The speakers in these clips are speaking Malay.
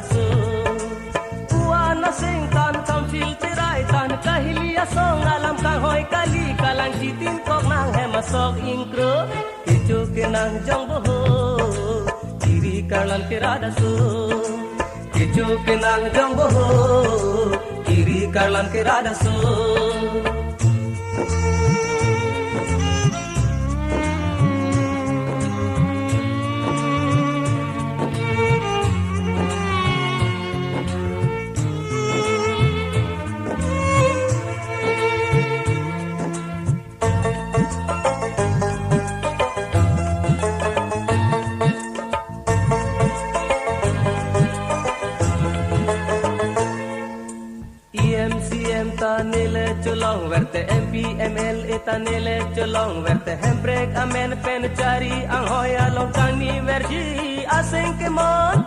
radasu Puana singtan kamsil tirai tan kahilia song alam kang hoy kali kalang citin kok nang hemasok ingkro Kicu kenang jong boho Kiri kalan ke radasu Kicu kenang jong boho Kiri kalan ke radasu Tanile chulong verte MPML itanile chulong verte hembrek amen pen cari ang hoya long kani verji asing kemon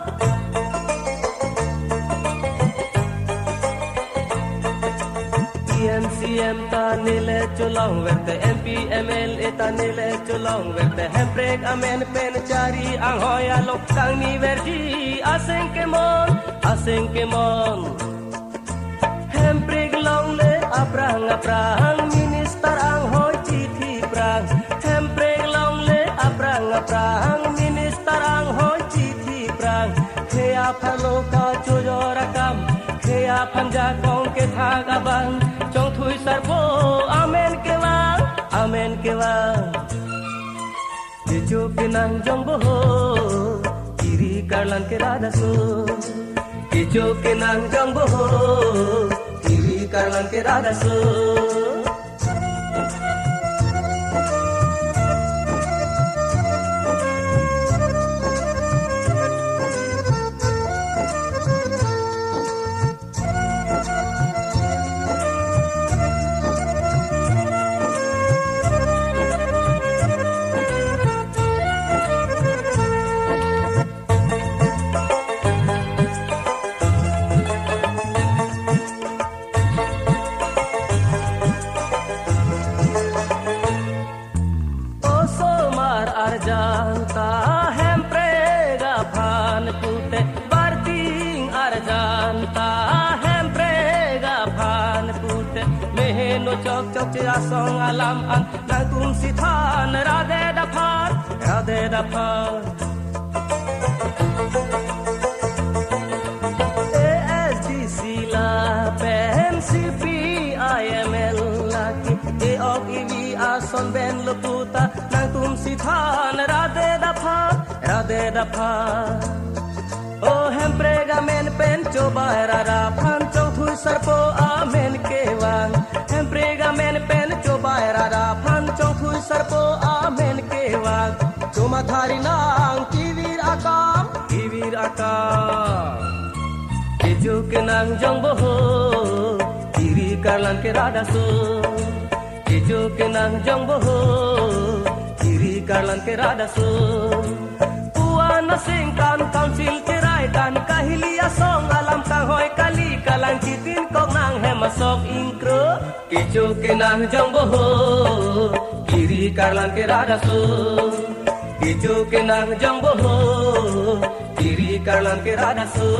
CM tanile chulong verte MPML itanile chulong verte hembrek amen pen cari ang hoya long kani verji asing kemon Hempreg long le aprang minister ang hoy chithi prang Hempreg long le aprang minister ang hoy chithi prang Khea phalo ka chojorakam khea phanja kong ke thagabang chong thui sarpo amen ke wang Dijo pinang jong boho kiri karlan ke radasu Dijo pinang jong boho Kiri kalan ke radasu Arjanta hemprega phan pute barting arjanta hemprega phan pute meheno chok chok asong alam an nagum sithan rade da phan ASDC la PMCP IML laki EOGV ason ben luputa nang sithan rade da phan Oh hemprega men pen coba rara phan chong thui sarpo amen ke wang hemprega men pen coba rara phan chong thui sarpo amen ke wang cuma thari nang kivir akam Keju kenang jong boho kiri karlan ke radasu Keju kenang jong boho kiri karlan ke radasu Puana singkan kamsil tirai tan kahilia song alam kang hoy kali kalang citin kok nang hemasok ingkro Keju kenang jong boho kiri karlan ke radasu Keju kenang jong boho kiri karlan ke radasu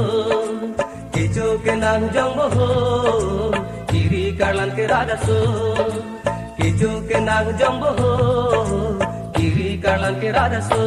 Keju kenang jong boho kiri karlan ke radasu Keju kenang jong boho kiri karlan ke radasu